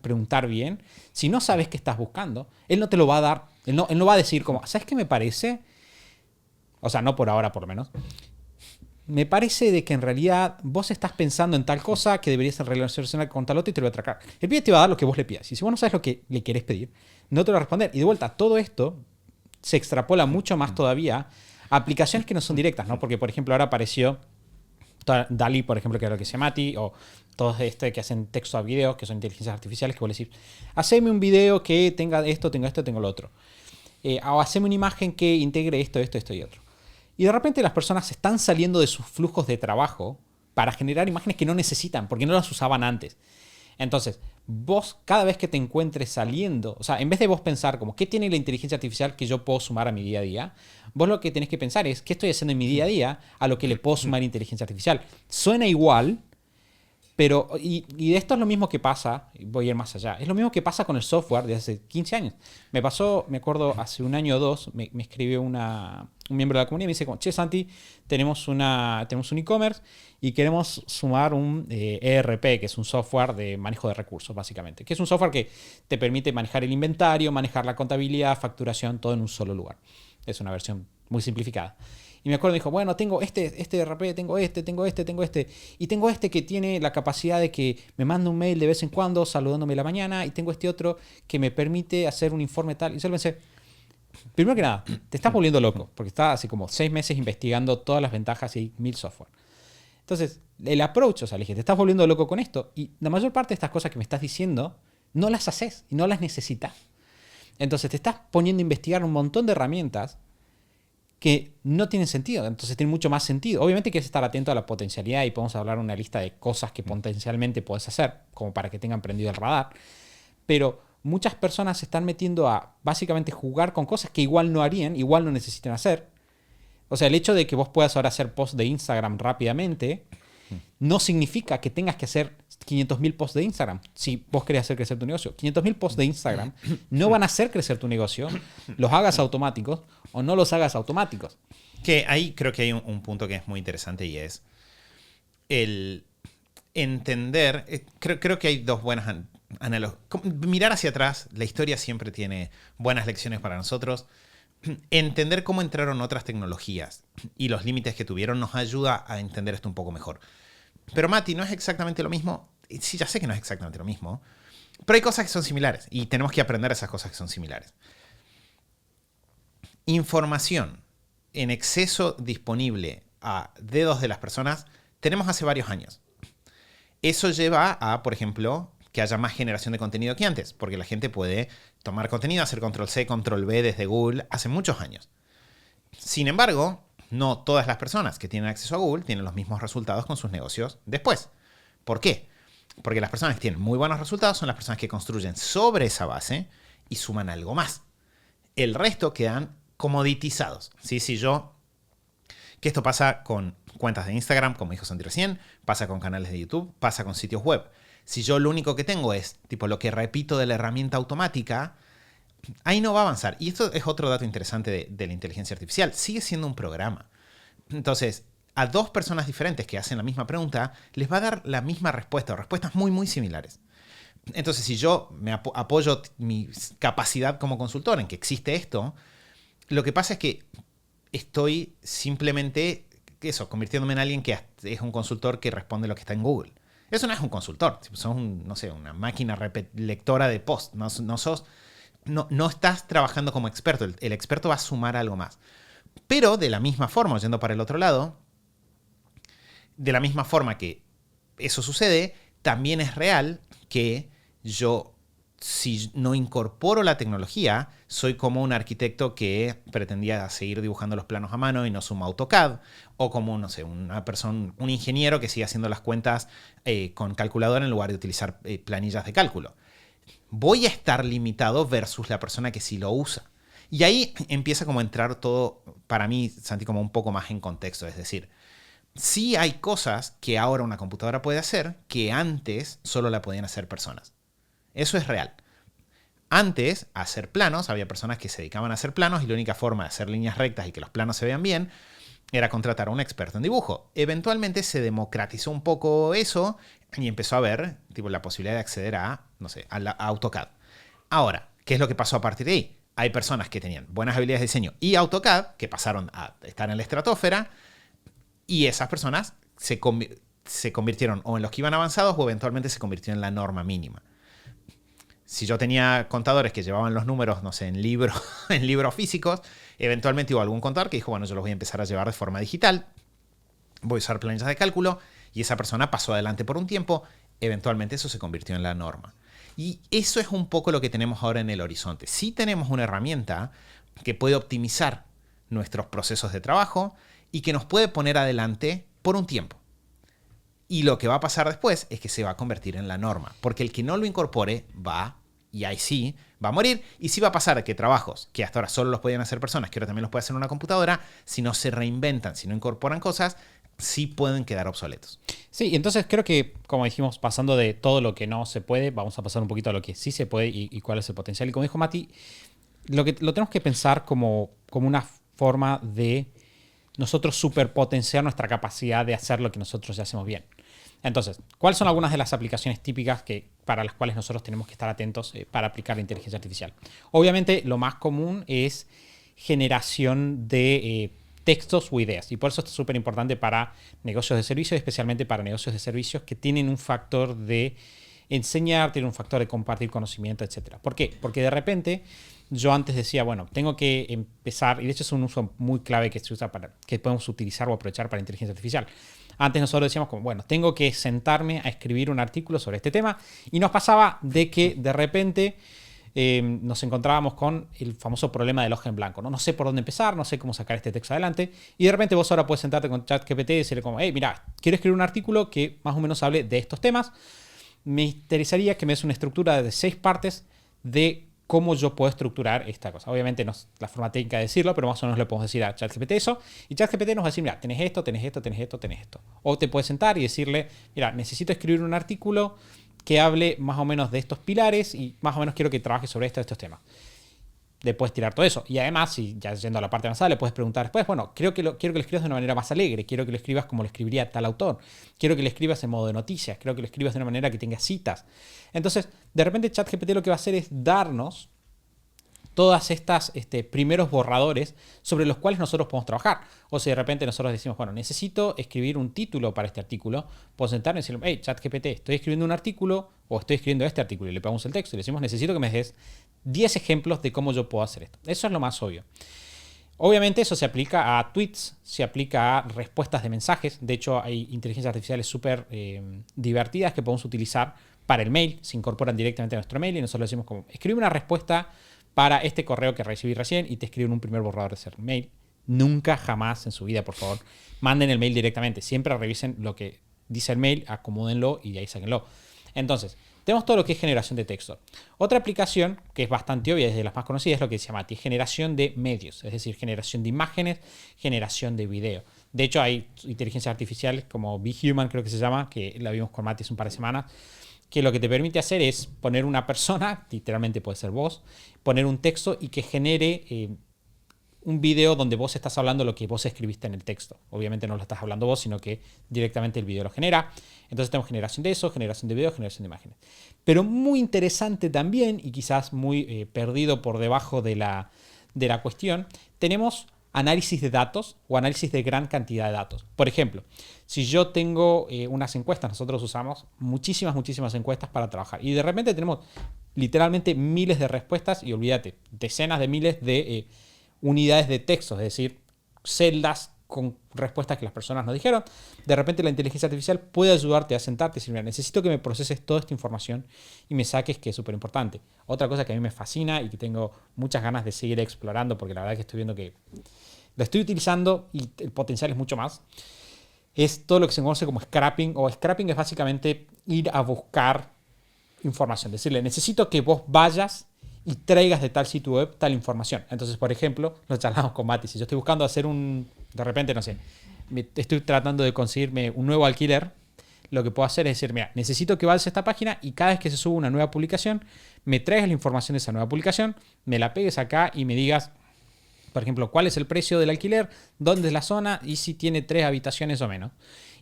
preguntar bien, si no sabes qué estás buscando, él no te lo va a dar. Él no va a decir como, ¿sabes qué me parece? O sea, no por ahora por lo menos. Me parece de que en realidad vos estás pensando en tal cosa que deberías relacionar con tal otro y te lo va a atracar. El pibe te va a dar lo que vos le pidas. Y si vos no sabes lo que le querés pedir, no te lo va a responder. Y de vuelta, todo esto se extrapola mucho más todavía a aplicaciones que no son directas, ¿no? Porque, por ejemplo, ahora apareció DALL-E, por ejemplo, que es lo que se Mati, o todos que hacen texto a video, que son inteligencias artificiales, que vos le decís, haceme un video que tenga esto, tenga lo otro. O haceme una imagen que integre esto y otro. Y de repente las personas están saliendo de sus flujos de trabajo para generar imágenes que no necesitan, porque no las usaban antes. Entonces, vos cada vez que te encuentres saliendo, o sea, en vez de vos pensar como, ¿qué tiene la inteligencia artificial que yo puedo sumar a mi día a día? Vos lo que tenés que pensar es, ¿qué estoy haciendo en mi día a día a lo que le puedo sumar inteligencia artificial? Suena igual, pero, y de esto es lo mismo que pasa, voy a ir más allá, es lo mismo que pasa con el software de hace 15 años. Me pasó, me acuerdo, hace un año o dos, me escribió un miembro de la comunidad y me dice, che, Santi, tenemos un e-commerce y queremos sumar un ERP, que es un software de manejo de recursos, básicamente. Que es un software que te permite manejar el inventario, manejar la contabilidad, facturación, todo en un solo lugar. Es una versión muy simplificada. Y me acuerdo, me dijo, bueno, tengo este ERP, tengo este. Y tengo este que tiene la capacidad de que me manda un mail de vez en cuando saludándome la mañana. Y tengo este otro que me permite hacer un informe tal. Y yo le pensé, primero que nada, te estás volviendo loco. Porque estás así como 6 meses investigando todas las ventajas y 1000 software. Entonces, el approach, o sea, le dije, te estás volviendo loco con esto. Y la mayor parte de estas cosas que me estás diciendo, no las haces y no las necesitas. Entonces, te estás poniendo a investigar un montón de herramientas que no tienen sentido, entonces tiene mucho más sentido. Obviamente quieres estar atento a la potencialidad y podemos hablar una lista de cosas que potencialmente puedes hacer, como para que tengan prendido el radar, pero muchas personas se están metiendo a básicamente jugar con cosas que igual no harían, igual no necesitan hacer. O sea, el hecho de que vos puedas ahora hacer posts de Instagram rápidamente no significa que tengas que hacer 500.000 posts de Instagram si vos querés hacer crecer tu negocio. 500.000 posts de Instagram no van a hacer crecer tu negocio, los hagas automáticos o no los hagas automáticos. Que ahí creo que hay un punto que es muy interesante y es el entender, creo que hay dos buenas analogías. Mirar hacia atrás, la historia siempre tiene buenas lecciones para nosotros. Entender cómo entraron otras tecnologías y los límites que tuvieron nos ayuda a entender esto un poco mejor. Pero Mati, no es exactamente lo mismo. Sí, ya sé que no es exactamente lo mismo, pero hay cosas que son similares y tenemos que aprender esas cosas que son similares. Información en exceso disponible a dedos de las personas tenemos hace varios años. Eso lleva a, por ejemplo, que haya más generación de contenido que antes, porque la gente puede tomar contenido, hacer control-C, control-V desde Google hace muchos años. Sin embargo, no todas las personas que tienen acceso a Google tienen los mismos resultados con sus negocios después. ¿Por qué? Porque las personas que tienen muy buenos resultados son las personas que construyen sobre esa base y suman algo más. El resto quedan comoditizados. Sí, que esto pasa con cuentas de Instagram, como dijo Santi recién, pasa con canales de YouTube, pasa con sitios web. Si yo lo único que tengo es tipo lo que repito de la herramienta automática, ahí no va a avanzar. Y esto es otro dato interesante de la inteligencia artificial. Sigue siendo un programa. Entonces, a dos personas diferentes que hacen la misma pregunta, les va a dar la misma respuesta o respuestas muy, muy similares. Entonces, si yo me apoyo mi capacidad como consultor en que existe esto, lo que pasa es que estoy simplemente convirtiéndome en alguien que es un consultor que responde lo que está en Google. Eso no es un consultor, sos una máquina lectora de post. No estás trabajando como experto. El experto va a sumar algo más. Pero de la misma forma, yendo para el otro lado, de la misma forma que eso sucede, también es real que yo, si no incorporo la tecnología, soy como un arquitecto que pretendía seguir dibujando los planos a mano y no suma AutoCAD, o como, un ingeniero que sigue haciendo las cuentas con calculadora en lugar de utilizar planillas de cálculo. Voy a estar limitado versus la persona que sí lo usa. Y ahí empieza como a entrar todo, para mí, Santi, como un poco más en contexto. Es decir, sí hay cosas que ahora una computadora puede hacer que antes solo la podían hacer personas. Eso es real. Antes, hacer planos, había personas que se dedicaban a hacer planos y la única forma de hacer líneas rectas y que los planos se vean bien era contratar a un experto en dibujo. Eventualmente se democratizó un poco eso y empezó a haber la posibilidad de acceder a AutoCAD. Ahora, ¿qué es lo que pasó a partir de ahí? Hay personas que tenían buenas habilidades de diseño y AutoCAD que pasaron a estar en la estratosfera y esas personas se convirtieron o en los que iban avanzados o eventualmente se convirtieron en la norma mínima. Si yo tenía contadores que llevaban los números, en libros físicos, eventualmente hubo algún contador que dijo, bueno, yo los voy a empezar a llevar de forma digital, voy a usar planillas de cálculo, y esa persona pasó adelante por un tiempo, eventualmente eso se convirtió en la norma. Y eso es un poco lo que tenemos ahora en el horizonte. Sí tenemos una herramienta que puede optimizar nuestros procesos de trabajo y que nos puede poner adelante por un tiempo. Y lo que va a pasar después es que se va a convertir en la norma, porque el que no lo incorpore y ahí sí, va a morir. Y sí va a pasar que trabajos que hasta ahora solo los podían hacer personas, que ahora también los puede hacer una computadora, si no se reinventan, si no incorporan cosas, sí pueden quedar obsoletos. Sí, entonces creo que, como dijimos, pasando de todo lo que no se puede, vamos a pasar un poquito a lo que sí se puede y cuál es el potencial. Y como dijo Mati, lo tenemos que pensar como una forma de nosotros superpotenciar nuestra capacidad de hacer lo que nosotros ya hacemos bien. Entonces, ¿cuáles son algunas de las aplicaciones típicas para las cuales nosotros tenemos que estar atentos para aplicar la inteligencia artificial? Obviamente, lo más común es generación de textos o ideas. Y por eso esto es súper importante para negocios de servicios, especialmente para negocios de servicios que tienen un factor de enseñar, tienen un factor de compartir conocimiento, etc. ¿Por qué? Porque de repente yo antes decía, bueno, tengo que empezar, y de hecho es un uso muy clave que se usa que podemos utilizar o aprovechar para inteligencia artificial. Antes nosotros decíamos como, bueno, tengo que sentarme a escribir un artículo sobre este tema, y nos pasaba de que de repente nos encontrábamos con el famoso problema del hoja en blanco, ¿no? No sé por dónde empezar, no sé cómo sacar este texto adelante, y de repente vos ahora puedes sentarte con ChatGPT y decirle como, hey, mira, quiero escribir un artículo que más o menos hable de estos temas. Me interesaría que me des una estructura de 6 partes de cómo yo puedo estructurar esta cosa. Obviamente no es la forma técnica de decirlo, pero más o menos le podemos decir a ChatGPT eso. Y ChatGPT nos va a decir, mira, tenés esto, tenés esto, tenés esto, tenés esto. O te puedes sentar y decirle, mira, necesito escribir un artículo que hable más o menos de estos pilares y más o menos quiero que trabaje sobre estos temas. Le puedes tirar todo eso. Y además, si ya yendo a la parte avanzada, le puedes preguntar después, bueno, quiero que lo escribas de una manera más alegre, quiero que lo escribas como lo escribiría tal autor, quiero que lo escribas en modo de noticias, quiero que lo escribas de una manera que tenga citas. Entonces, de repente ChatGPT lo que va a hacer es darnos todas estas primeros borradores sobre los cuales nosotros podemos trabajar. O si de repente nosotros decimos, bueno, necesito escribir un título para este artículo, puedo sentarme y decirle, hey, ChatGPT, estoy escribiendo un artículo o estoy escribiendo este artículo, y le pegamos el texto y le decimos, necesito que me des 10 ejemplos de cómo yo puedo hacer esto. Eso es lo más obvio. Obviamente eso se aplica a tweets, se aplica a respuestas de mensajes. De hecho, hay inteligencias artificiales súper divertidas que podemos utilizar para el mail. Se incorporan directamente a nuestro mail y nosotros le decimos como, escribe una respuesta para este correo que recibí recién, y te escriben un primer borrador de ese mail. Nunca, jamás en su vida, por favor, manden el mail directamente. Siempre revisen lo que dice el mail, acomódenlo y de ahí sáquenlo. Entonces, tenemos todo lo que es generación de texto. Otra aplicación que es bastante obvia, es de las más conocidas, es lo que se llama generación de medios, es decir, generación de imágenes, generación de video. De hecho, hay inteligencias artificiales como BeHuman, creo que se llama, que la vimos con Mati hace un par de semanas, que lo que te permite hacer es poner una persona, literalmente puede ser vos, poner un texto y que genere un video donde vos estás hablando lo que vos escribiste en el texto. Obviamente no lo estás hablando vos, sino que directamente el video lo genera. Entonces tenemos generación de eso, generación de video, generación de imágenes. Pero muy interesante también, y quizás muy perdido por debajo de la cuestión, tenemos análisis de datos o análisis de gran cantidad de datos. Por ejemplo, si yo tengo unas encuestas, nosotros usamos muchísimas encuestas para trabajar. Y de repente tenemos literalmente miles de respuestas y olvídate, decenas de miles de unidades de texto, es decir, celdas con respuestas que las personas nos dijeron. De repente la inteligencia artificial puede ayudarte a sentarte y decir, mira, necesito que me proceses toda esta información y me saques, que es súper importante. Otra cosa que a mí me fascina y que tengo muchas ganas de seguir explorando, porque la verdad que estoy viendo que lo estoy utilizando y el potencial es mucho más, es todo lo que se conoce como scrapping. O scrapping es básicamente ir a buscar información, decirle, necesito que vos vayas y traigas de tal sitio web tal información. Entonces, por ejemplo, lo charlamos con Mati. Si yo estoy buscando hacer de repente, no sé, estoy tratando de conseguirme un nuevo alquiler, lo que puedo hacer es decir, mira, necesito que vayas a esta página y cada vez que se suba una nueva publicación, me traigas la información de esa nueva publicación, me la pegues acá y me digas, por ejemplo, cuál es el precio del alquiler, dónde es la zona y si tiene 3 habitaciones o menos.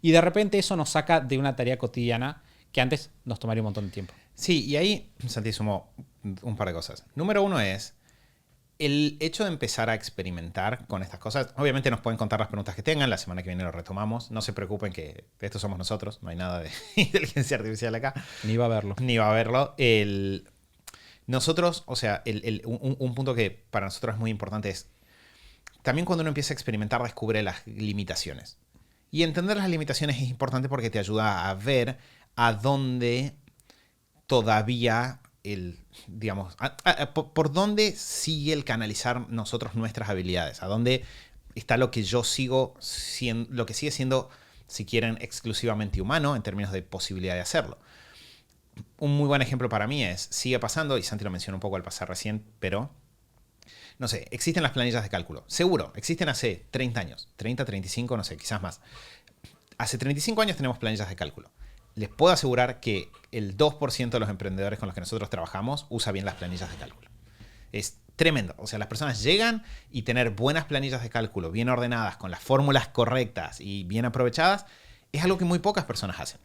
Y de repente eso nos saca de una tarea cotidiana que antes nos tomaría un montón de tiempo. Sí, y ahí, Santi, sumo un par de cosas. Número uno es el hecho de empezar a experimentar con estas cosas. Obviamente nos pueden contar las preguntas que tengan, la semana que viene lo retomamos. No se preocupen que estos somos nosotros, no hay nada de inteligencia artificial acá. Ni va a verlo. Ni va a verlo. Nosotros, o sea, un punto que para nosotros es muy importante es, también cuando uno empieza a experimentar descubre las limitaciones. Y entender las limitaciones es importante porque te ayuda a ver a dónde todavía digamos, por dónde sigue el canalizar nosotros nuestras habilidades, a dónde está lo que yo sigo siendo, lo que sigue siendo, si quieren, exclusivamente humano en términos de posibilidad de hacerlo. Un muy buen ejemplo para mí es, sigue pasando, y Santi lo mencionó un poco al pasar recién, pero no sé, existen las planillas de cálculo. Seguro, existen hace 30 años, 30, 35, no sé, quizás más. Hace 35 años tenemos planillas de cálculo. Les puedo asegurar que el 2% de los emprendedores con los que nosotros trabajamos usa bien las planillas de cálculo. Es tremendo. O sea, las personas llegan y tener buenas planillas de cálculo, bien ordenadas, con las fórmulas correctas y bien aprovechadas, es algo que muy pocas personas hacen.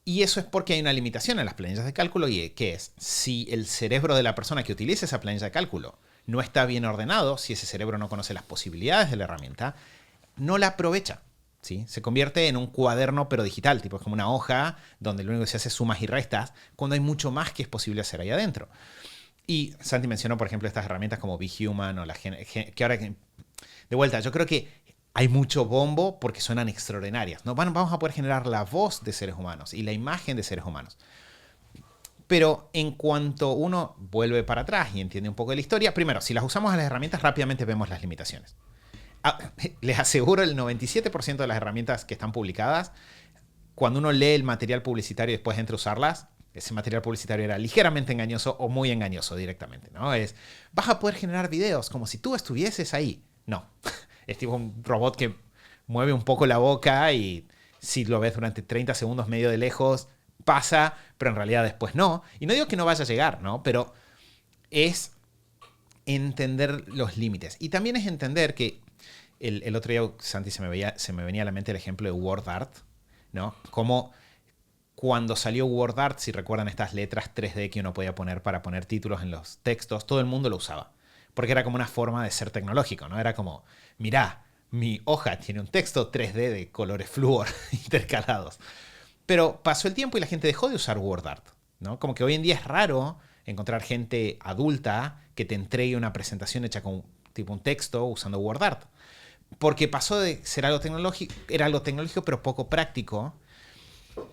Y eso es porque hay una limitación en las planillas de cálculo, y que es, si el cerebro de la persona que utiliza esa planilla de cálculo no está bien ordenado, si ese cerebro no conoce las posibilidades de la herramienta, no la aprovecha. ¿Sí? Se convierte en un cuaderno pero digital, tipo es como una hoja donde lo único que se hace es sumas y restas, cuando hay mucho más que es posible hacer ahí adentro. Y Santi mencionó, por ejemplo, estas herramientas como Be Human o que ahora, de vuelta, yo creo que hay mucho bombo porque suenan extraordinarias, ¿no? Vamos a poder generar la voz de seres humanos y la imagen de seres humanos. Pero en cuanto uno vuelve para atrás y entiende un poco de la historia, primero, si las usamos a las herramientas, rápidamente vemos las limitaciones. Les aseguro, el 97% de las herramientas que están publicadas, cuando uno lee el material publicitario y después entra a usarlas, ese material publicitario era ligeramente engañoso o muy engañoso directamente, ¿no? Vas a poder generar videos como si tú estuvieses ahí. No, es tipo un robot que mueve un poco la boca y si lo ves durante 30 segundos medio de lejos, pasa, pero en realidad después no. Y no digo que no vaya a llegar, ¿no? Pero es entender los límites. Y también es entender que el otro día, Santi, se me venía a la mente el ejemplo de WordArt, ¿no? Como cuando salió WordArt, si recuerdan estas letras 3D que uno podía poner para poner títulos en los textos, todo el mundo lo usaba. Porque era como una forma de ser tecnológico, ¿no? Era como, mirá, mi hoja tiene un texto 3D de colores flúor intercalados. Pero pasó el tiempo y la gente dejó de usar WordArt, ¿no? Como que hoy en día es raro encontrar gente adulta que te entregue una presentación hecha con tipo un texto usando WordArt. Porque pasó de ser algo tecnológico, era algo tecnológico pero poco práctico,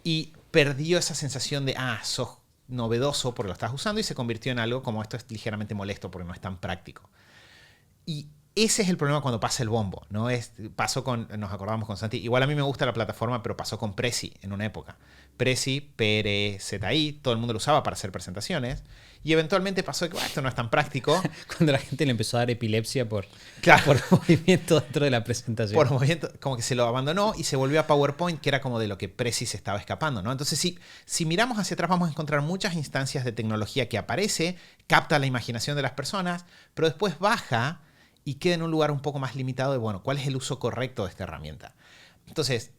y perdió esa sensación de, sos novedoso porque lo estás usando, y se convirtió en algo como, esto es ligeramente molesto porque no es tan práctico. Y ese es el problema cuando pasa el bombo, ¿no? Pasó con, nos acordamos con Santi, igual a mí me gusta la plataforma, pero pasó con Prezi en una época. Prezi, P-R-E-Z-I, todo el mundo lo usaba para hacer presentaciones, y eventualmente pasó que esto no es tan práctico. Cuando la gente le empezó a dar epilepsia por Claro. movimiento dentro de la presentación. Por movimiento, como que se lo abandonó y se volvió a PowerPoint, que era como de lo que Prezi se estaba escapando, ¿no? Entonces, si miramos hacia atrás, vamos a encontrar muchas instancias de tecnología que aparece, capta la imaginación de las personas, pero después baja y quede en un lugar un poco más limitado de, bueno, ¿cuál es el uso correcto de esta herramienta? Entonces,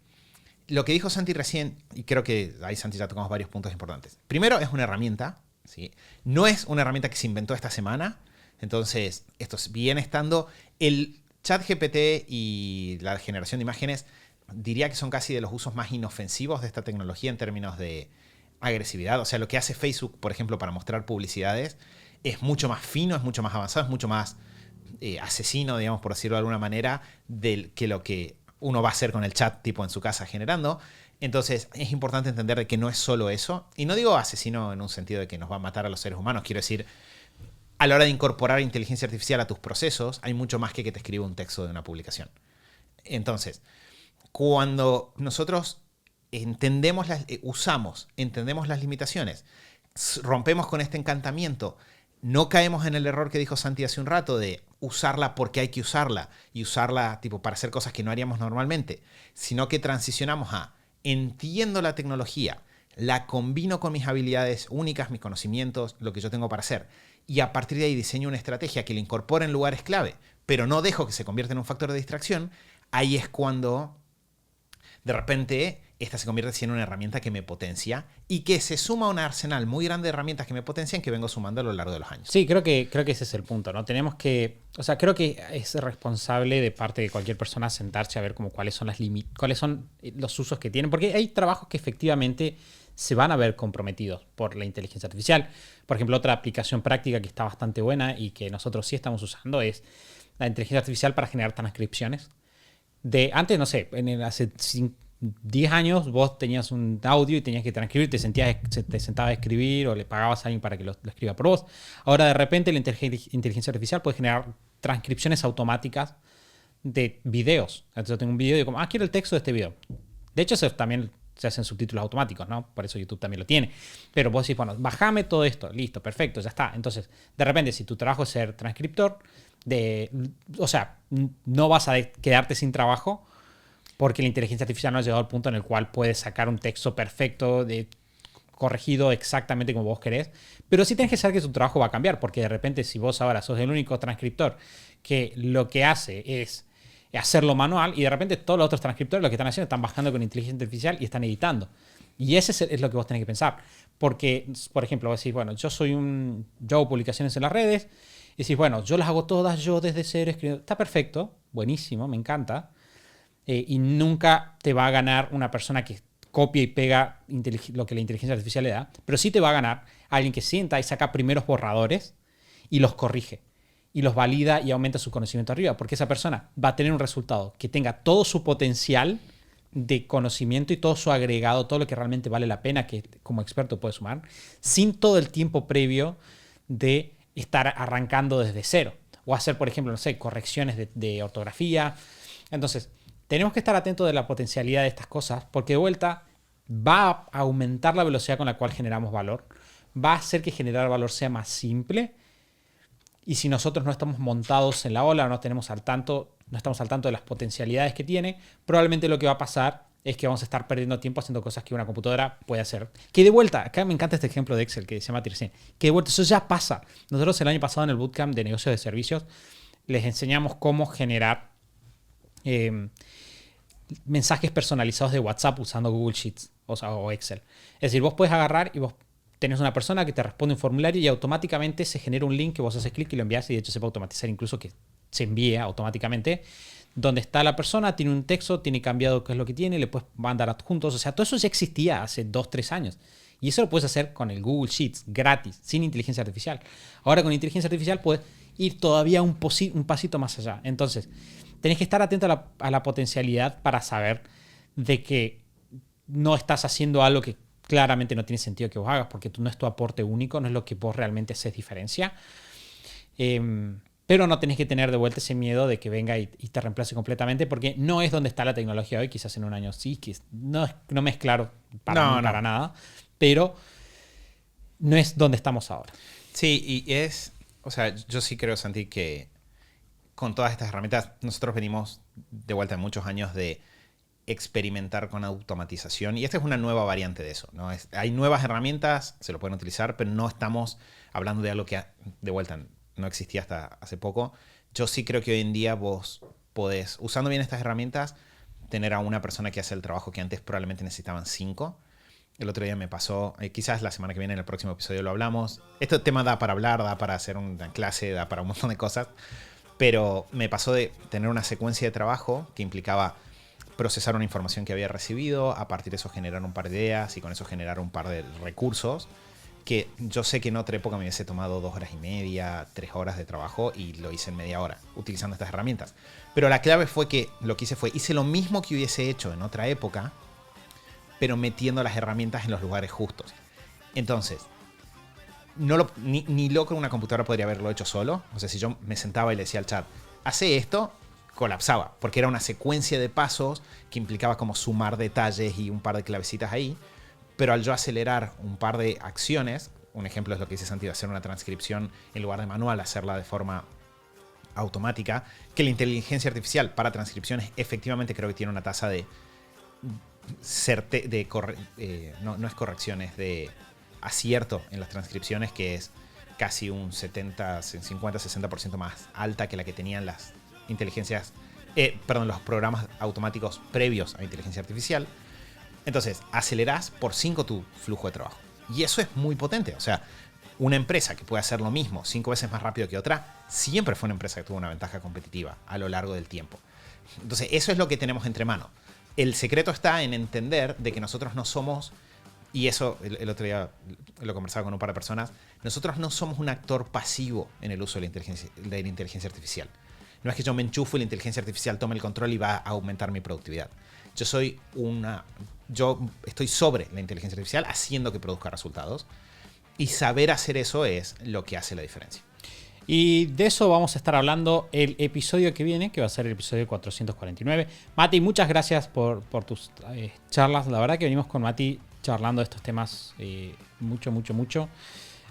lo que dijo Santi recién, y creo que ahí Santi ya tocamos varios puntos importantes. Primero, es una herramienta, ¿sí? No es una herramienta que se inventó esta semana. Entonces, esto viene estando. El ChatGPT y la generación de imágenes diría que son casi de los usos más inofensivos de esta tecnología en términos de agresividad. O sea, lo que hace Facebook, por ejemplo, para mostrar publicidades, es mucho más fino, es mucho más avanzado, es mucho más asesino, digamos, por decirlo de alguna manera, que lo que uno va a hacer con el chat tipo en su casa generando. Entonces, es importante entender de que no es solo eso. Y no digo asesino en un sentido de que nos va a matar a los seres humanos. Quiero decir, a la hora de incorporar inteligencia artificial a tus procesos, hay mucho más que te escriba un texto de una publicación. Entonces, cuando nosotros entendemos las limitaciones, rompemos con este encantamiento, no caemos en el error que dijo Santi hace un rato de usarla porque hay que usarla y usarla tipo para hacer cosas que no haríamos normalmente, sino que transicionamos a entiendo la tecnología, la combino con mis habilidades únicas, mis conocimientos, lo que yo tengo para hacer, y a partir de ahí diseño una estrategia que le incorpore en lugares clave, pero no dejo que se convierta en un factor de distracción. Ahí es cuando de repente esta se convierte en una herramienta que me potencia y que se suma a un arsenal muy grande de herramientas que me potencian que vengo sumando a lo largo de los años. Sí, creo que ese es el punto, ¿no? Tenemos que, o sea, creo que es responsable de parte de cualquier persona sentarse a ver como cuáles son los usos que tienen, porque hay trabajos que efectivamente se van a ver comprometidos por la inteligencia artificial. Por ejemplo, otra aplicación práctica que está bastante buena y que nosotros sí estamos usando es la inteligencia artificial para generar transcripciones. Antes, no sé, hace 10 años vos tenías un audio y tenías que transcribir, te sentabas a escribir o le pagabas a alguien para que lo escriba por vos. Ahora de repente la inteligencia artificial puede generar transcripciones automáticas de videos. Entonces yo tengo un video y digo, quiero el texto de este video. De hecho, eso también se hacen subtítulos automáticos, ¿no? Por eso YouTube también lo tiene. Pero vos decís, bueno, bájame todo esto, listo, perfecto, ya está. Entonces, de repente, si tu trabajo es ser transcriptor, o sea, no vas a quedarte sin trabajo porque la inteligencia artificial no ha llegado al punto en el cual puedes sacar un texto perfecto, corregido exactamente como vos querés. Pero sí tenés que saber que tu trabajo va a cambiar, porque de repente, si vos ahora sos el único transcriptor que lo que hace es hacerlo manual, y de repente todos los otros transcriptores lo que están haciendo están bajando con inteligencia artificial y están editando. Y ese es lo que vos tenés que pensar. Porque, por ejemplo, vos decís, bueno, yo hago publicaciones en las redes, y decís, bueno, yo las hago todas yo desde cero escribiendo. Está perfecto, buenísimo, me encanta. Y nunca te va a ganar una persona que copia y pega lo que la inteligencia artificial le da, pero sí te va a ganar alguien que sienta y saca primeros borradores y los corrige y los valida y aumenta su conocimiento arriba, porque esa persona va a tener un resultado que tenga todo su potencial de conocimiento y todo su agregado, todo lo que realmente vale la pena que como experto puede sumar, sin todo el tiempo previo de estar arrancando desde cero o hacer, por ejemplo, no sé, correcciones de ortografía. Entonces, tenemos que estar atentos de la potencialidad de estas cosas, porque de vuelta va a aumentar la velocidad con la cual generamos valor, va a hacer que generar valor sea más simple, y si nosotros no estamos montados en la ola, no estamos al tanto de las potencialidades que tiene, probablemente lo que va a pasar es que vamos a estar perdiendo tiempo haciendo cosas que una computadora puede hacer. Que de vuelta, acá me encanta este ejemplo de Excel que se llama Tirsen, que de vuelta eso ya pasa. Nosotros el año pasado en el bootcamp de negocios de servicios les enseñamos cómo generar mensajes personalizados de WhatsApp usando Google Sheets o Excel. Es decir, vos puedes agarrar y vos tenés una persona que te responde un formulario y automáticamente se genera un link que vos haces clic y lo envías, y de hecho se puede automatizar incluso que se envíe automáticamente. Donde está la persona, tiene un texto, tiene cambiado qué es lo que tiene, le puedes mandar adjuntos. O sea, todo eso ya existía hace 2-3 años. Y eso lo puedes hacer con el Google Sheets, gratis, sin inteligencia artificial. Ahora con inteligencia artificial puedes ir todavía un pasito más allá. Entonces, tenés que estar atento a la potencialidad para saber de que no estás haciendo algo que claramente no tiene sentido que vos hagas, porque no es tu aporte único, no es lo que vos realmente haces diferencia. Pero no tenés que tener de vuelta ese miedo de que venga y te reemplace completamente, porque no es donde está la tecnología hoy. Quizás en un año sí, que no me es claro para nada, pero no es donde estamos ahora. Sí, o sea, yo sí creo, Santi, que con todas estas herramientas nosotros venimos de vuelta en muchos años de experimentar con automatización, y esta es una nueva variante de eso, ¿no? Hay nuevas herramientas, se lo pueden utilizar, pero no estamos hablando de algo que de vuelta no existía hasta hace poco. yo sí creo que hoy en día vos podés, usando bien estas herramientas, tener a una persona que hace el trabajo que antes probablemente necesitaban 5. El otro día me pasó, quizás la semana que viene en el próximo episodio lo hablamos. Este tema da para hablar, da para hacer una clase, da para un montón de cosas. Pero me pasó de tener una secuencia de trabajo que implicaba procesar una información que había recibido, a partir de eso generar un par de ideas y con eso generar un par de recursos que yo sé que en otra época me hubiese tomado 2 horas y media, 3 horas de trabajo y lo hice en media hora utilizando estas herramientas. Pero la clave fue que lo que hice lo mismo que hubiese hecho en otra época, pero metiendo las herramientas en los lugares justos. Entonces, ni loco en una computadora podría haberlo hecho solo. O sea, si yo me sentaba y le decía al chat, hace esto, colapsaba, porque era una secuencia de pasos que implicaba como sumar detalles y un par de clavecitas ahí. Pero al yo acelerar un par de acciones, un ejemplo es lo que dice Santi, de hacer una transcripción en lugar de manual, hacerla de forma automática, que la inteligencia artificial para transcripciones efectivamente creo que tiene una tasa de no es correcciones, de acierto en las transcripciones que es casi un 50-60% más alta que la que tenían las los programas automáticos previos a inteligencia artificial. Entonces, acelerás por 5 tu flujo de trabajo. Y eso es muy potente. O sea, una empresa que puede hacer lo mismo 5 veces más rápido que otra, siempre fue una empresa que tuvo una ventaja competitiva a lo largo del tiempo. Entonces, eso es lo que tenemos entre manos. El secreto está en entender de que nosotros no somos, y eso el otro día lo conversaba con un par de personas, nosotros no somos un actor pasivo en el uso de la inteligencia artificial. No es que yo me enchufo y la inteligencia artificial tome el control y va a aumentar mi productividad. Yo estoy sobre la inteligencia artificial haciendo que produzca resultados. Y saber hacer eso es lo que hace la diferencia. Y de eso vamos a estar hablando el episodio que viene, que va a ser el episodio 449. Mati, muchas gracias por tus charlas. La verdad que venimos con Mati charlando de estos temas mucho.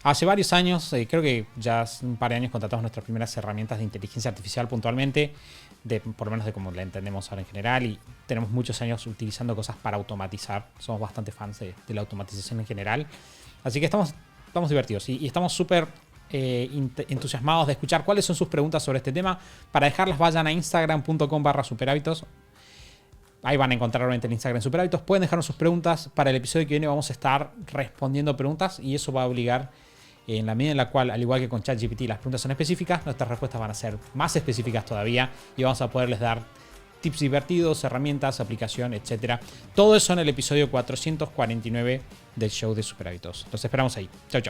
Hace varios años, creo que ya hace un par de años contratamos nuestras primeras herramientas de inteligencia artificial puntualmente, por lo menos de cómo la entendemos ahora en general, y tenemos muchos años utilizando cosas para automatizar. Somos bastante fans de la automatización en general. Así que estamos divertidos y estamos súper entusiasmados de escuchar cuáles son sus preguntas sobre este tema. Para dejarlas, vayan a instagram.com/superhábitos. Ahí van a encontrar obviamente el Instagram Superhábitos. Pueden dejarnos sus preguntas. Para el episodio que viene vamos a estar respondiendo preguntas y eso va a obligar, en la medida en la cual, al igual que con ChatGPT, las preguntas son específicas, nuestras respuestas van a ser más específicas todavía y vamos a poderles dar tips divertidos, herramientas, aplicación, etc. Todo eso en el episodio 449 del show de Superhábitos. Los esperamos ahí. Chau.